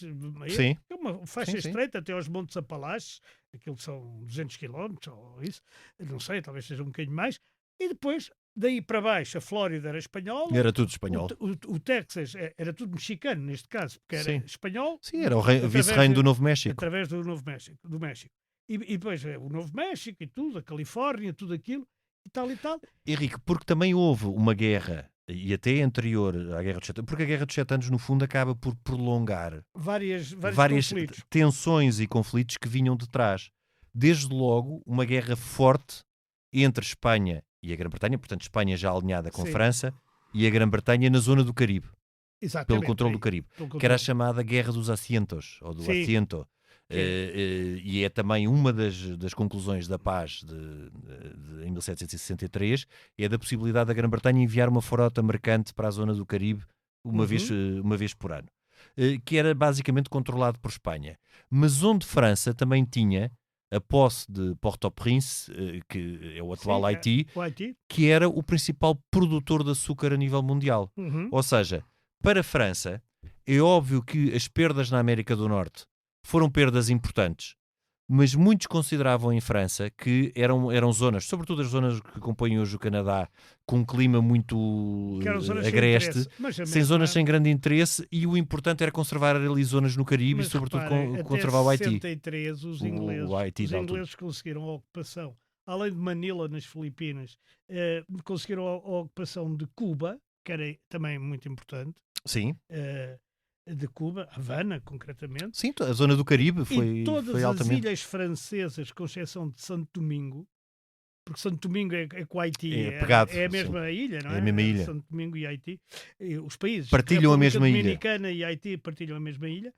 Sim. É uma faixa estreita até aos Montes Apalaches. Aquilo são 200 km ou isso. Não sei, talvez seja um bocadinho mais. E depois, daí para baixo, a Flórida era espanhola. Era tudo espanhol. O Texas era tudo mexicano, neste caso, porque era espanhol. Sim, era o vice-reino do Novo México. Através do Novo México. E depois o Novo México e tudo, a Califórnia, tudo aquilo, e tal e tal. Henrique, porque também houve uma guerra, e até anterior à Guerra dos 7 Anos, porque a Guerra dos 7 Anos, no fundo, acaba por prolongar Vários várias conflitos. tensões e conflitos que vinham de trás. desde logo, uma guerra forte entre Espanha e a Grã-Bretanha, portanto, Espanha já alinhada com Sim. França, e a Grã-Bretanha na zona do Caribe, Exatamente. pelo controle do Caribe, que era a chamada Guerra dos Asientos, ou do Sim. Asiento. E é também uma das conclusões da paz em 1763, é da possibilidade da Grã-Bretanha enviar uma frota mercante para a zona do Caribe uma vez por ano, que era basicamente controlado por Espanha, mas onde França também tinha a posse de Port-au-Prince, que é o atual Haiti, o Haiti. que era o principal produtor de açúcar a nível mundial. Uhum. Ou seja, para a França, é óbvio que as perdas na América do Norte foram perdas importantes, mas muitos consideravam em França que eram zonas, sobretudo as zonas que compõem hoje o Canadá, com um clima muito Que eram zonas sem agreste, interesse, mas sem zonas sem grande interesse, e o importante era conservar ali zonas no Caribe Mas e sobretudo reparem, conservar o até Haiti. 63 os O Haiti os da altura. ingleses conseguiram a ocupação, além de Manila nas Filipinas, conseguiram a ocupação de Cuba, que era também muito importante, Sim, de Cuba, Havana concretamente, sim, a zona do Caribe e foi todas as altamente... ilhas francesas, com exceção de Santo Domingo, porque Santo Domingo é com Haiti, É pegado, é a mesma ilha, não é? É a mesma ilha. Santo Domingo e Haiti, e os países Partilham a República mesma ilha. Dominicana e Haiti partilham a mesma ilha,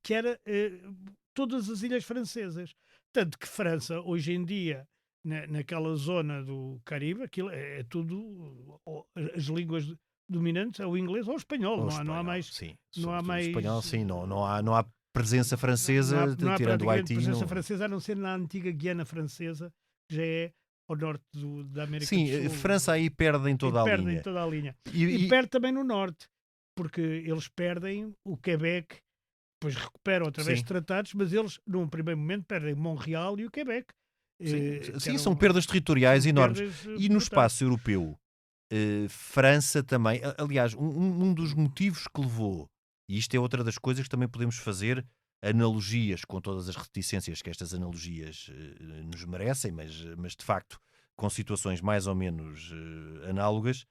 que era todas as ilhas francesas. Tanto que França, hoje em dia, naquela zona do Caribe, aquilo é tudo, as línguas dominantes é o inglês ou o espanhol, não há mais... Sim, não há sobretudo mais- espanhol, sim, não há presença francesa, não há tirando o praticamente Haiti. presença não- francesa, a não ser na antiga Guiana Francesa, que já é ao norte da América Sim, do Sul. França aí perde em toda a Perdem linha. toda a linha. E- E e- perde também no norte, porque eles perdem o Quebec, depois recuperam através Sim. de tratados, mas eles, num primeiro momento, perdem Montreal e o Quebec. Sim, são perdas territoriais enormes. E no brutais. espaço europeu, França também... Aliás, um dos motivos que levou, e isto é outra das coisas que também podemos fazer analogias, com todas as reticências que estas analogias nos merecem, mas de facto com situações mais ou menos análogas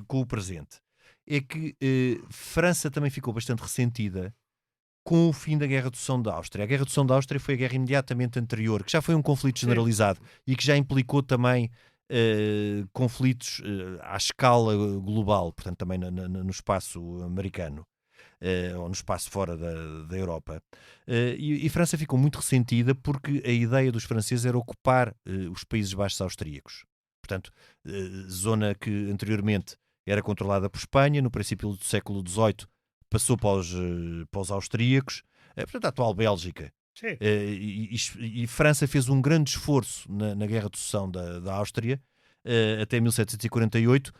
com o presente, é que França também ficou bastante ressentida com o fim da Guerra de Sucessão da Áustria. A Guerra de Sucessão da Áustria foi a guerra imediatamente anterior, que já foi um conflito generalizado e que já implicou também conflitos à escala global, portanto também no espaço americano, ou no espaço fora da Europa. E França ficou muito ressentida porque a ideia dos franceses era ocupar os Países Baixos austríacos. Portanto, zona que anteriormente era controlada por Espanha, no princípio do século XVIII passou para os austríacos, portanto a atual Bélgica. Sim. E França fez um grande esforço na Guerra de Sucessão da Áustria até 1748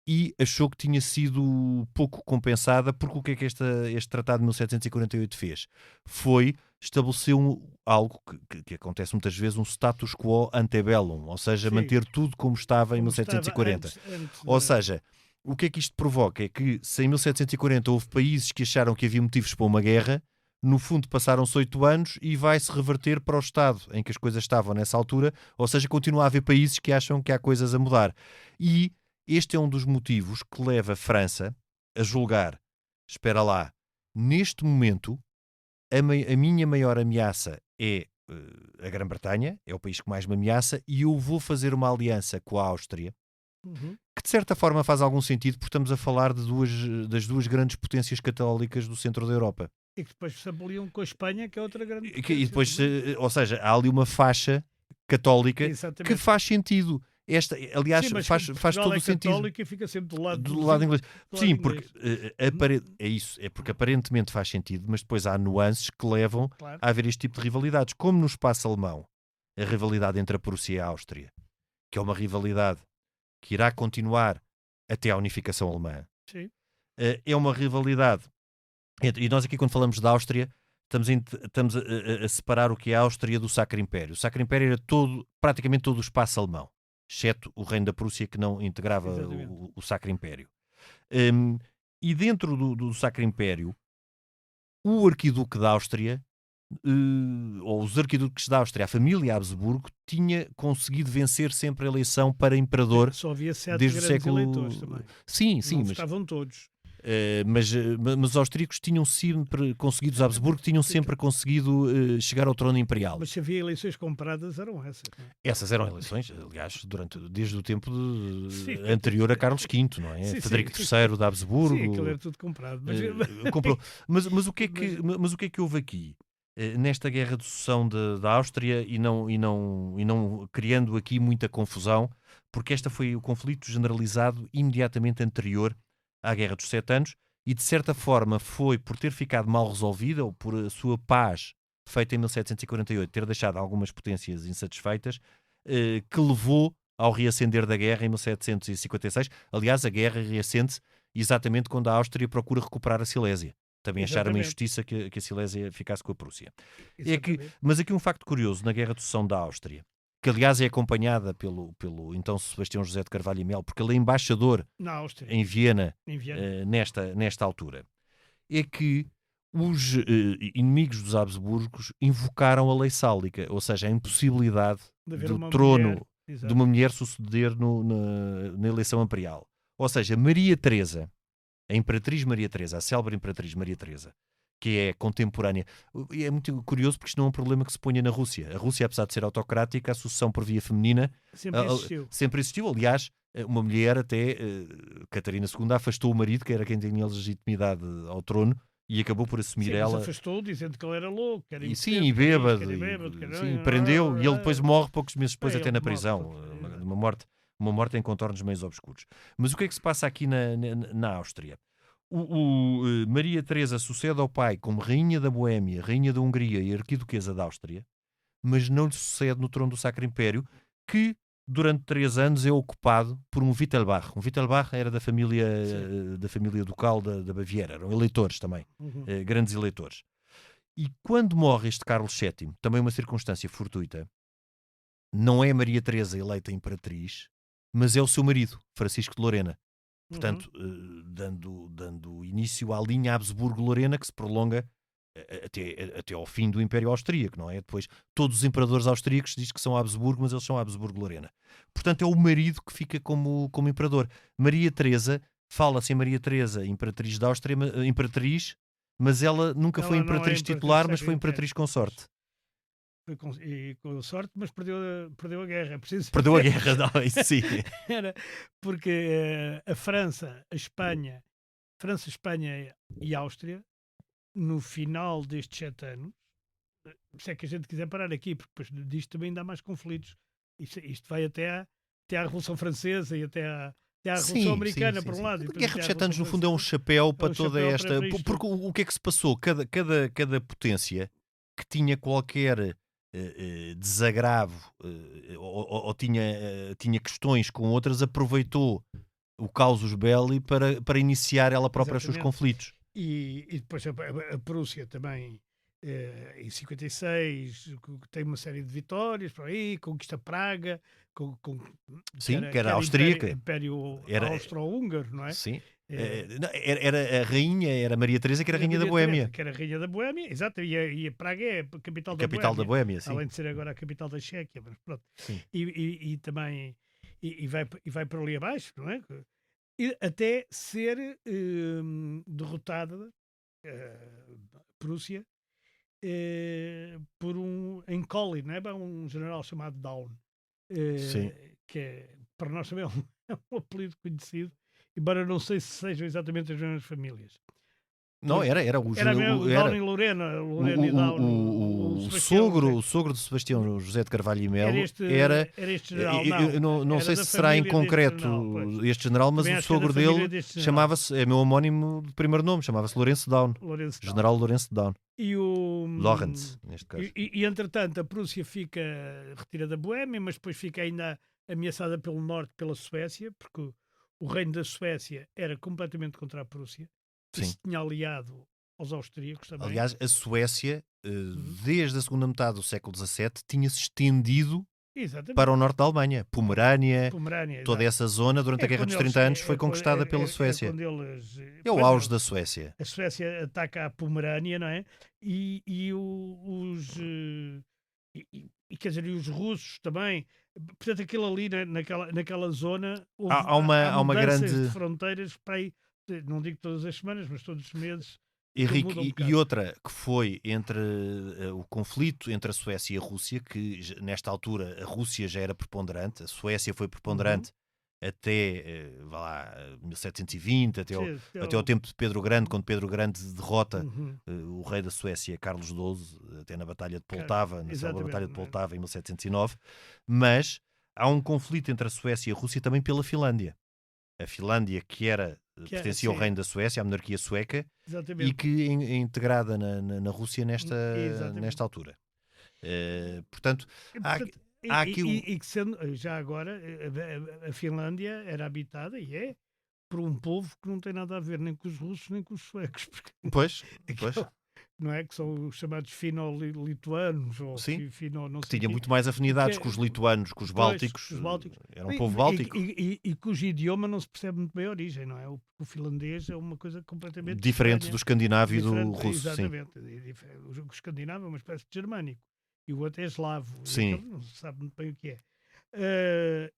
e achou que tinha sido pouco compensada, porque o que é que este Tratado de 1748 fez? Foi estabelecer algo que acontece muitas vezes, um status quo ante bellum, ou seja, Sim. manter tudo como estava em Como 1740. estava antes Ou seja, o que é que isto provoca? É que se em 1740 houve países que acharam que havia motivos para uma guerra, no fundo passaram-se 8 anos e vai-se reverter para o estado em que as coisas estavam nessa altura, ou seja, continua a haver países que acham que há coisas a mudar. E este é um dos motivos que leva a França a julgar, espera lá, neste momento a minha maior ameaça é a Grã-Bretanha, é o país que mais me ameaça, e eu vou fazer uma aliança com a Áustria, que de certa forma faz algum sentido, porque estamos a falar das duas grandes potências católicas do centro da Europa. E que depois se aboliam com a Espanha, que é outra grande E depois, ou seja, há ali uma faixa católica Exatamente. que faz sentido. Aliás, Sim, mas faz Portugal todo é o sentido. católico e fica sempre do lado Inglês. do Sim, lado porque é isso, é porque aparentemente faz sentido, mas depois há nuances que levam Claro. a haver este tipo de rivalidades, como no espaço alemão, a rivalidade entre a Prússia e a Áustria, que é uma rivalidade que irá continuar até à unificação alemã. Sim. É uma rivalidade, e nós aqui quando falamos da Áustria estamos a separar o que é a Áustria do Sacro Império. O Sacro Império era praticamente todo o espaço alemão, exceto o Reino da Prússia, que não integrava o Sacro Império. E dentro do Sacro Império, o Arquiduque da Áustria, ou os Arquiduques da Áustria, a família Habsburgo, tinha conseguido vencer sempre a eleição para imperador Só havia 7 desde o grandes século... eleitores também. Sim, Não mas estavam todos. Mas os austríacos tinham sempre conseguido, os Habsburgo tinham sempre conseguido chegar ao trono imperial. Mas se havia eleições compradas, eram essas. Não é? Essas eram eleições, aliás, desde o tempo anterior a Carlos V, não é? Sim, Frederico sim. III de Habsburgo. Sim, aquilo era tudo comprado. Comprou. Mas o que é que houve aqui? Nesta guerra de sucessão da Áustria e não criando aqui muita confusão, porque este foi o conflito generalizado imediatamente anterior à Guerra dos 7 Anos e, de certa forma, foi por ter ficado mal resolvida ou por a sua paz feita em 1748 ter deixado algumas potências insatisfeitas, que levou ao reacender da guerra em 1756. Aliás, a guerra reacende exatamente quando a Áustria procura recuperar a Silésia. Também acharam uma injustiça que a Silésia ficasse com a Prússia. Mas aqui um facto curioso na Guerra de Sucessão da Áustria, que aliás é acompanhada pelo então Sebastião José de Carvalho e Melo, porque ele é embaixador na Áustria, em Viena, nesta altura, é que os inimigos dos Habsburgos invocaram a lei sálica, ou seja, a impossibilidade do trono de uma mulher suceder na eleição imperial. Ou seja, Maria Teresa, a Imperatriz Maria Teresa, a célebre Imperatriz Maria Teresa, que é contemporânea. E é muito curioso porque isto não é um problema que se ponha na Rússia. A Rússia, apesar de ser autocrática, a sucessão por via feminina sempre existiu. Aliás, uma mulher até, Catarina II, afastou o marido, que era quem tinha legitimidade ao trono, e acabou por assumir ela. Mas afastou, dizendo que ele era louco, que era e bêbado. Prendeu, e ele depois morre poucos meses depois até na prisão. Uma morte em contornos meio obscuros. Mas o que é que se passa aqui na Áustria? Maria Teresa sucede ao pai como rainha da Boémia, rainha da Hungria e arquiduquesa da Áustria, mas não lhe sucede no trono do Sacro Império, que durante 3 anos é ocupado por um Wittelsbach. Um Wittelsbach era da família ducal da Baviera, eram eleitores também, grandes eleitores. E quando morre este Carlos VII, também uma circunstância fortuita, não é Maria Teresa eleita imperatriz, mas é o seu marido, Francisco de Lorena. Portanto, dando início à linha Habsburgo-Lorena, que se prolonga até ao fim do Império Austríaco, não é? Depois, todos os imperadores austríacos dizem que são Habsburgo, mas eles são Habsburgo-Lorena. Portanto, é o marido que fica como imperador. Maria Teresa, fala-se em Maria Teresa, imperatriz da Áustria, mas ela nunca foi imperatriz titular, mas foi imperatriz consorte. Com sorte, mas perdeu a guerra. Perdeu a guerra, não, isso sim. Era porque a França, Espanha e a Áustria, no final destes 7 anos, se é que a gente quiser parar aqui, porque depois disto também dá mais conflitos. Isto vai até à Revolução Francesa e até à Revolução Americana, por um lado. A Guerra dos 7 Anos, no fundo, é um chapéu para toda esta... Porque o que é que se passou? Cada potência que tinha qualquer desagravo ou tinha questões com outras, aproveitou o casus belli para iniciar ela própria os seus conflitos. E depois a Prússia também, em 56, tem uma série de vitórias, por aí, conquista Praga, que era austríaca. Império Austro-Húngaro, não é? Sim. Era a rainha, era Maria Teresa, que era a rainha da Boémia. Que era a rainha da Boémia, exato, e a Praga é a capital da Boémia, sim. Além de ser agora a capital da Chequia, mas pronto. E também vai por ali abaixo, não é? E até ser derrotada a Prússia em Collin, não é? Um general chamado Daun, que para nós também é um apelido conhecido, embora não sei se sejam exatamente as mesmas famílias. Não, era Daun e Lorena e Daun. O sogro de Sebastião José de Carvalho e Melo era este general. Não sei se será em concreto este general, mas o sogro dele chamava-se, é meu homónimo de primeiro nome, chamava-se Lourenço Daun. General Lourenço Daun. Lawrence, neste caso. E entretanto, a Prússia fica retirada da Boémia, mas depois fica ainda ameaçada pelo norte, pela Suécia, porque o reino da Suécia era completamente contra a Prússia. E se tinha aliado aos austríacos também. Aliás, a Suécia, desde a segunda metade do século XVII, tinha-se estendido para o norte da Alemanha. Pomerânia, toda essa zona, durante a Guerra dos 30 anos, foi conquistada pela Suécia. É o auge da Suécia. A Suécia ataca a Pomerânia, não é? E quer dizer, e os russos também. Portanto, aquilo ali, naquela zona, há uma grande... de fronteiras para aí não digo todas as semanas, mas todos os meses. Henrique, muda um e bocado. outra que foi entre o conflito entre a Suécia e a Rússia, que nesta altura a Rússia já era preponderante, a Suécia foi preponderante até, vá lá, 1720, até ao tempo de Pedro Grande, quando Pedro Grande derrota o rei da Suécia, Carlos XII, até na Batalha de Poltava, na célebre Batalha de Poltava, em 1709. Mas há um conflito entre a Suécia e a Rússia também pela Finlândia. A Finlândia, pertencia ao reino da Suécia, à monarquia sueca, Exatamente. e que é integrada na Rússia nesta altura. Portanto, há aqui e que sendo, já agora, a Finlândia era habitada, e é, por um povo que não tem nada a ver nem com os russos nem com os suecos. Porque, Pois. não é? Que são os chamados fino-lituanos, ou Sim, não que sei tinha quê. muito mais afinidades Porque- com os lituanos, com os bálticos. Os bálticos. Era um povo báltico. E cujo idioma não se percebe muito bem a origem, não é? O finlandês é uma coisa completamente Diferente estranha. do escandinavo e do Diferente, russo, sim. exatamente. O escandinavo é uma espécie de germânico e o outro é eslavo. Sim. E aquele não se sabe muito bem o que é.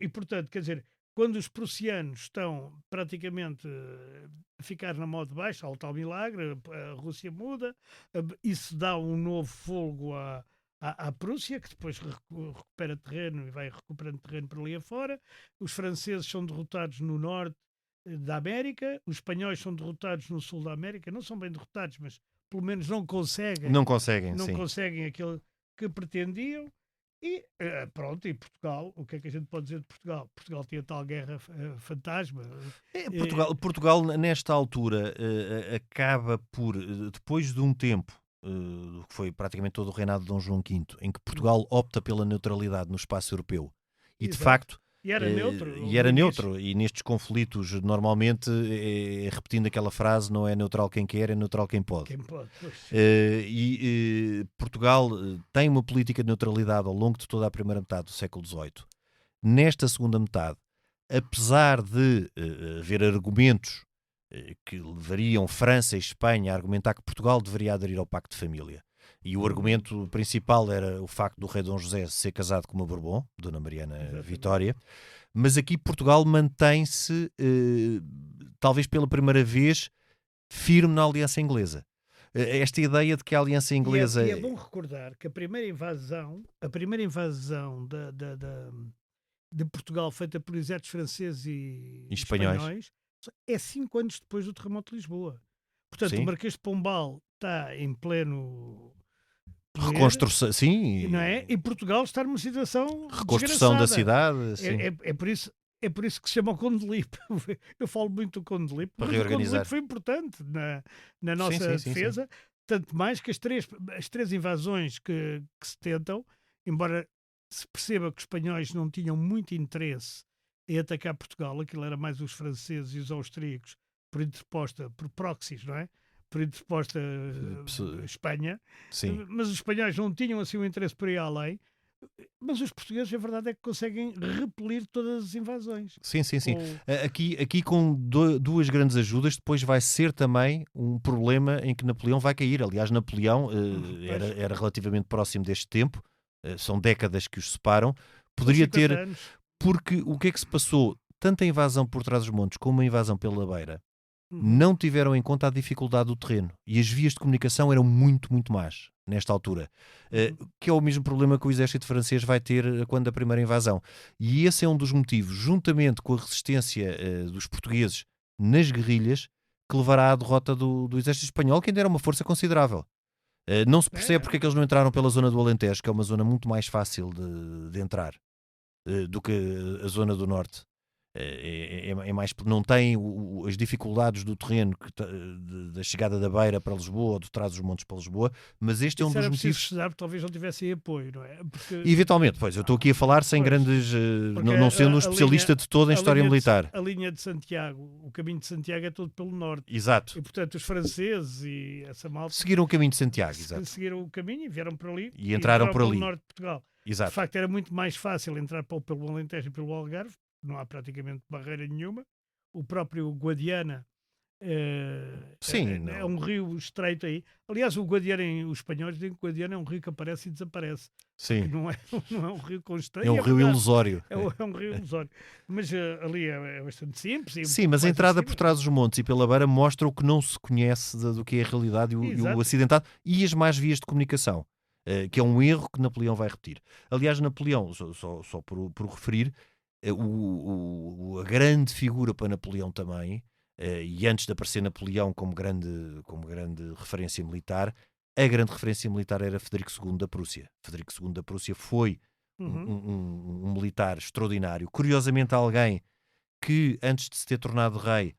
Portanto, quer dizer, quando os prussianos estão praticamente a ficar na mão de baixo, há o tal milagre, a Rússia muda, isso dá um novo fôlego à Prússia, que depois recupera terreno e vai recuperando terreno por ali afora. Os franceses são derrotados no norte da América, os espanhóis são derrotados no sul da América, não são bem derrotados, mas pelo menos não conseguem Sim. conseguem aquilo que pretendiam. E pronto, e Portugal, o que é que a gente pode dizer de Portugal? Portugal tinha tal guerra fantasma. Portugal, nesta altura, acaba por, depois de um tempo, que foi praticamente todo o reinado de Dom João V, em que Portugal opta pela neutralidade no espaço europeu, e de Exato. facto... E era neutro. neutro, e nestes conflitos, normalmente, repetindo aquela frase, não é neutral quem quer, é neutral quem pode. Quem pode, pois. Portugal tem uma política de neutralidade ao longo de toda a primeira metade do século XVIII. Nesta segunda metade, apesar de haver argumentos que levariam França e Espanha a argumentar que Portugal deveria aderir ao Pacto de Família, e o argumento principal era o facto do rei Dom José ser casado com uma Bourbon, Dona Mariana Vitória, mas aqui Portugal mantém-se, talvez pela primeira vez, firme na aliança inglesa. Esta ideia de que a aliança inglesa... E é bom recordar que a primeira invasão de Portugal feita por exércitos franceses e espanhóis é 5 anos depois do terremoto de Lisboa. Portanto, Sim. o Marquês de Pombal está em pleno... reconstrução, sim. Não é? E Portugal está numa situação reconstrução da cidade. É por isso que se chama o Conde de Lippe. Eu falo muito do Conde de Lippe, Para mas o Conde de reorganizar. Lippe foi importante na nossa defesa, tanto mais que as três invasões que se tentam, embora se perceba que os espanhóis não tinham muito interesse em atacar Portugal, aquilo era mais os franceses e os austríacos, por proxies, não é? Por interposta Espanha, Sim. mas os espanhóis não tinham assim um interesse por ir além, mas os portugueses, a verdade é que conseguem repelir todas as invasões. Sim. Aqui com duas grandes ajudas, depois vai ser também um problema em que Napoleão vai cair. Aliás, Napoleão era relativamente próximo deste tempo, são décadas que os separam, poderia ter... anos. Porque o que é que se passou? Tanto a invasão por trás dos montes como a invasão pela beira não tiveram em conta a dificuldade do terreno, e as vias de comunicação eram muito, muito más nesta altura, que é o mesmo problema que o exército francês vai ter quando a primeira invasão. E esse é um dos motivos, juntamente com a resistência dos portugueses nas guerrilhas, que levará à derrota do exército espanhol, que ainda era uma força considerável. Não se percebe porque é que eles não entraram pela zona do Alentejo, que é uma zona muito mais fácil de entrar do que a zona do norte. É mais, não tem as dificuldades do terreno da chegada da Beira para Lisboa ou de trás dos montes para Lisboa, mas este é um dos motivos. Talvez não tivessem apoio, não é? Porque... Eventualmente, pois, eu estou aqui a falar sem grandes, não sendo um especialista de toda em história militar. A linha de Santiago, o caminho de Santiago é todo pelo norte. Exato. E portanto os franceses e essa malta seguiram o caminho de Santiago, exato. Seguiram o caminho e vieram por ali e entraram por ali. Pelo norte de Portugal. Exato. De facto era muito mais fácil entrar pelo Alentejo e pelo Algarve, não há praticamente barreira nenhuma. O próprio Guadiana Sim, é não. um rio estreito aí. Aliás, os espanhóis dizem que o Guadiana é um rio que aparece e desaparece. Sim. Não é, não é um rio constante. É um rio ilusório. É um rio ilusório. Mas ali é bastante simples. E um Sim, pouco mas a mais entrada acima. por trás dos montes e pela beira mostra o que não se conhece do que é a realidade e Exato. o acidentado e as más vias de comunicação, que é um erro que Napoleão vai repetir. Aliás, Napoleão, só por referir, a grande figura para Napoleão também, e antes de aparecer Napoleão como grande referência militar, a grande referência militar era Frederico II da Prússia. Frederico II da Prússia foi um militar extraordinário. Curiosamente, alguém que, antes de se ter tornado rei,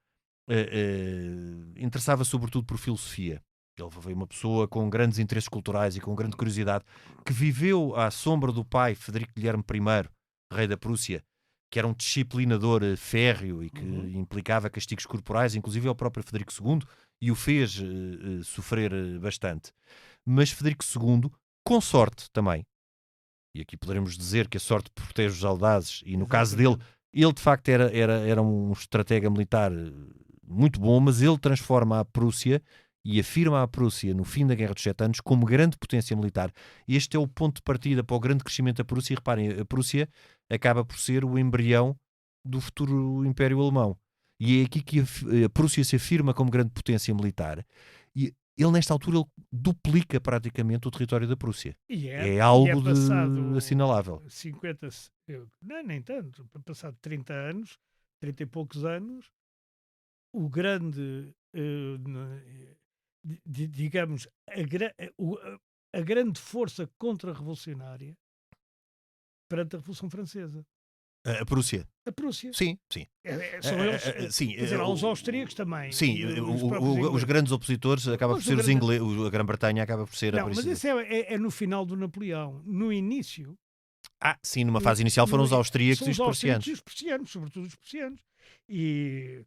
interessava sobretudo por filosofia. Ele foi uma pessoa com grandes interesses culturais e com grande curiosidade, que viveu à sombra do pai, Frederico Guilherme I, rei da Prússia, que era um disciplinador férreo e que implicava castigos corporais, inclusive ao próprio Frederico II, e o fez sofrer bastante. Mas Frederico II, com sorte também, e aqui poderemos dizer que a sorte protege os audazes, e no caso dele, ele de facto era um estratega militar muito bom, mas ele transforma a Prússia e afirma a Prússia no fim da Guerra dos 7 Anos como grande potência militar. Este é o ponto de partida para o grande crescimento da Prússia. E reparem, a Prússia acaba por ser o embrião do futuro Império Alemão. E é aqui que a Prússia se afirma como grande potência militar. E ele, nesta altura, ele duplica praticamente o território da Prússia. É algo assinalável. 50, não, nem tanto, passado 30 anos, 30 e poucos anos, o grande, digamos, a grande força contra-revolucionária perante a Revolução Francesa. A Prússia. A Prússia. Sim, sim. São eles, sim, quer dizer, há os austríacos também. Sim, os os grandes opositores acabam por ser os ingleses, a Grã-Bretanha acaba por ser a Não, mas isso é no final do Napoleão. No início... sim, numa fase inicial foram os austríacos e os prussianos. E os prussianos, sobretudo os prussianos. E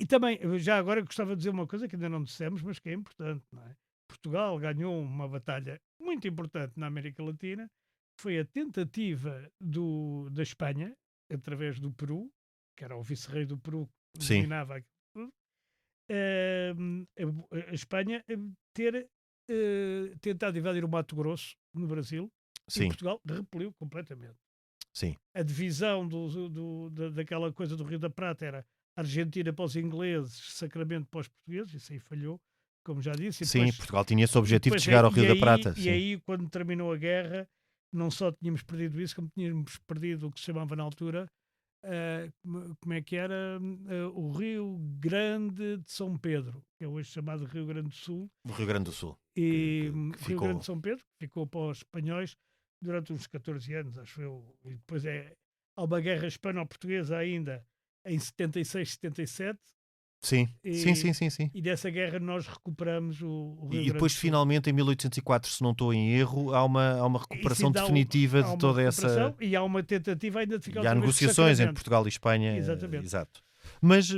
também, já agora gostava de dizer uma coisa que ainda não dissemos, mas que é importante, não é? Portugal ganhou uma batalha muito importante na América Latina, que foi a tentativa da Espanha, através do Peru, que era o vice-rei do Peru que dominava aquilo tudo, a Espanha ter tentado invadir o Mato Grosso, no Brasil, e Portugal repeliu completamente. Sim. A divisão daquela coisa do Rio da Prata era Argentina para os ingleses, Sacramento para os portugueses, isso aí falhou, como já disse. Sim, depois, Portugal tinha esse objetivo de chegar ao Rio da Prata. E aí, quando terminou a guerra, não só tínhamos perdido isso, como tínhamos perdido o que se chamava na altura, como é que era? O Rio Grande de São Pedro, que é hoje chamado Rio Grande do Sul. O Rio Grande do Sul. E Rio Grande de São Pedro ficou para os espanhóis durante uns 14 anos, acho eu. E depois há uma guerra hispano-portuguesa ainda em 76, 77. Sim. E dessa guerra nós recuperamos o Rio Grande e depois, finalmente, em 1804, se não estou em erro, há uma recuperação definitiva de toda essa... E há uma tentativa ainda de ficar... E há negociações entre Portugal e Espanha. Exatamente. Exato. Mas,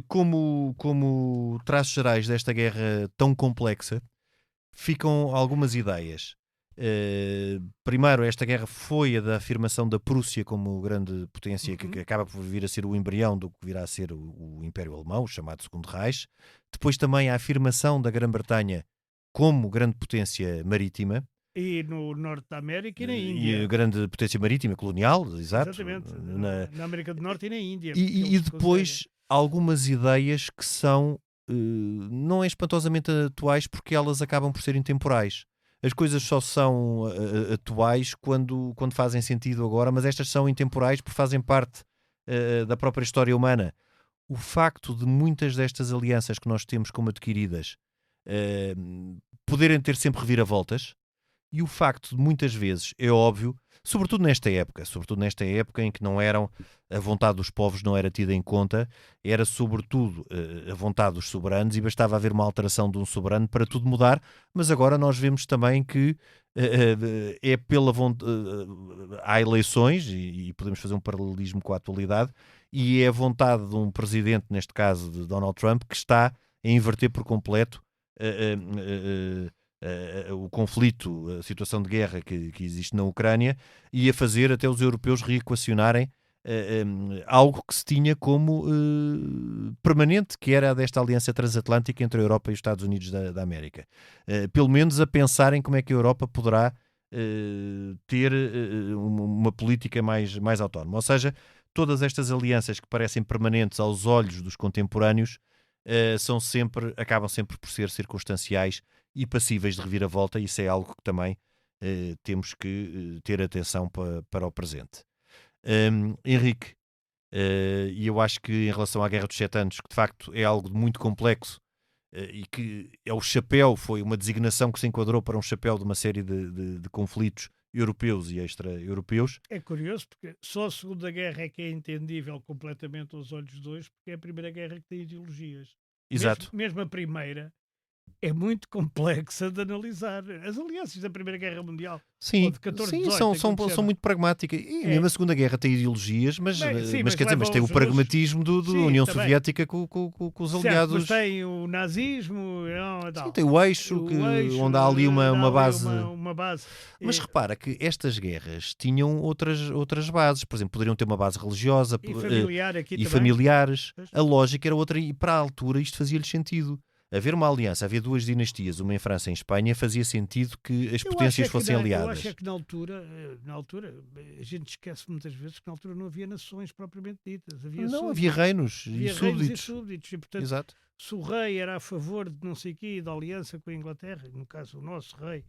como traços gerais desta guerra tão complexa, ficam algumas ideias. Primeiro, esta guerra foi a da afirmação da Prússia como grande potência, que acaba por vir a ser o embrião do que virá a ser o Império Alemão, o chamado Segundo Reich. Depois também a afirmação da Grã-Bretanha como grande potência marítima. E no Norte da América e na Índia. E grande potência marítima colonial, exato. Exatamente. Na América do Norte e na Índia. E depois algumas ideias que são não é espantosamente atuais, porque elas acabam por ser intemporais. As coisas só são atuais quando fazem sentido agora, mas estas são intemporais porque fazem parte da própria história humana. O facto de muitas destas alianças que nós temos como adquiridas poderem ter sempre reviravoltas, e o facto de muitas vezes, é óbvio, sobretudo nesta época em que não eram, a vontade dos povos não era tida em conta, era sobretudo a vontade dos soberanos, e bastava haver uma alteração de um soberano para tudo mudar. Mas agora nós vemos também que é pela vontade, há eleições, e podemos fazer um paralelismo com a atualidade, e é a vontade de um presidente, neste caso de Donald Trump, que está a inverter por completo o conflito, a situação de guerra que existe na Ucrânia, e a fazer até os europeus reequacionarem algo que se tinha como permanente, que era desta aliança transatlântica entre a Europa e os Estados Unidos da América. Pelo menos a pensar em como é que a Europa poderá ter uma política mais autónoma. Ou seja, todas estas alianças que parecem permanentes aos olhos dos contemporâneos acabam sempre por ser circunstanciais e passíveis de reviravolta, e isso é algo que também temos que ter atenção para o presente. Henrique, e eu acho que em relação à Guerra dos 7 Anos, que de facto é algo muito complexo, e que é o chapéu, foi uma designação que se enquadrou para um chapéu de uma série de conflitos europeus e extra-europeus. É curioso, porque só a Segunda Guerra é que é entendível completamente aos olhos de hoje, porque é a Primeira Guerra que tem ideologias. Exato. Mesmo a Primeira é muito complexa de analisar. As alianças da Primeira Guerra Mundial, sim, de 14, sim, 18, são muito pragmáticas. E mesmo a Segunda Guerra tem ideologias, mas quer dizer, mas tem o pragmatismo da União Soviética com os aliados. Mas tem o nazismo, sim, tem o eixo, onde há ali uma base. Uma base. Mas repara que estas guerras tinham outras bases. Por exemplo, poderiam ter uma base religiosa e familiares. A lógica era outra, e para a altura isto fazia-lhes sentido. Haver uma aliança, haver duas dinastias, uma em França e em Espanha, fazia sentido que as potências fossem aliadas. Eu acho que na altura, a gente esquece muitas vezes que na altura não havia nações propriamente ditas. Havia reinos e súbditos. E, portanto, exato. Se o rei era a favor de não sei o quê, da aliança com a Inglaterra, no caso o nosso rei,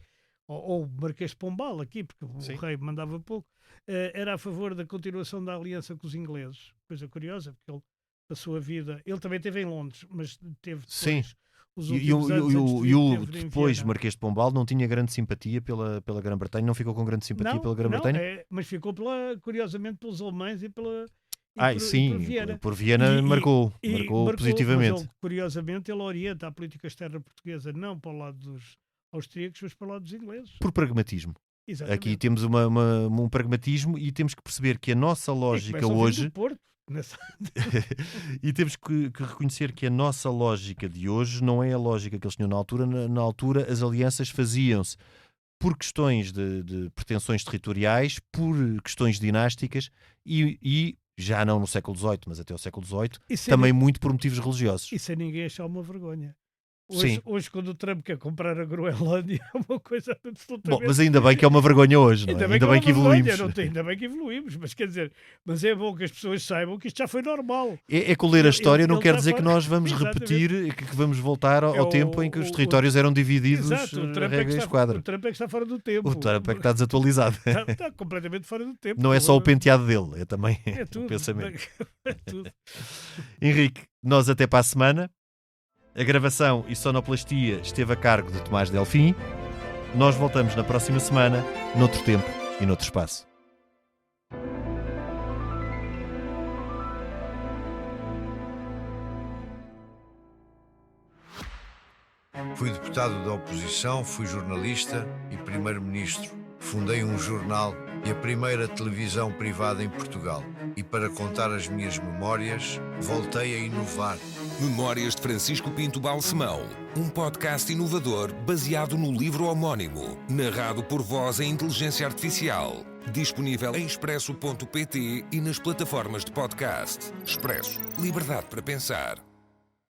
ou o Marquês de Pombal aqui, porque o rei mandava pouco, era a favor da continuação da aliança com os ingleses. Coisa curiosa, porque ele, a sua vida, ele também esteve em Londres, mas teve depois... Sim. Depois Marquês de Pombal não tinha grande simpatia pela Grã-Bretanha, não ficou com grande simpatia pela Grã-Bretanha? Mas ficou curiosamente pelos alemães e por Viena. Por Viena marcou positivamente. Mas ele, curiosamente, ele orienta a política externa portuguesa não para o lado dos austríacos, mas para o lado dos ingleses. Por pragmatismo. Exatamente. Aqui temos um pragmatismo, e temos que perceber que a nossa lógica hoje... E temos que reconhecer que a nossa lógica de hoje não é a lógica que eles tinham na altura. Na altura as alianças faziam-se por questões de pretensões territoriais, por questões dinásticas e já não no século XVIII, mas até o século XVIII, também muito por motivos religiosos. E sem ninguém achar uma vergonha. Hoje, quando o Trump quer comprar a Groenlândia, é uma coisa absolutamente... Bom, mas ainda bem que é uma vergonha hoje, não é? Ainda bem que evoluímos. Ainda bem que evoluímos, mas quer dizer, mas é bom que as pessoas saibam que isto já foi normal. É que ler a história não quer dizer que nós vamos repetir, que vamos voltar ao tempo em que os territórios eram divididos a regra e esquadra. O Trump é que está fora do tempo. O Trump é que está desatualizado. Está completamente fora do tempo. Não é só o penteado dele, é também tudo, o pensamento. É tudo. Henrique, nós até para a semana. A gravação e sonoplastia esteve a cargo de Tomás Delfim. Nós voltamos na próxima semana, noutro tempo e noutro espaço. Fui deputado da oposição, fui jornalista e primeiro-ministro. Fundei um jornal e a primeira televisão privada em Portugal. E para contar as minhas memórias, voltei a inovar. Memórias de Francisco Pinto Balsemão, um podcast inovador baseado no livro homónimo, narrado por voz em inteligência artificial. Disponível em expresso.pt e nas plataformas de podcast. Expresso. Liberdade para pensar.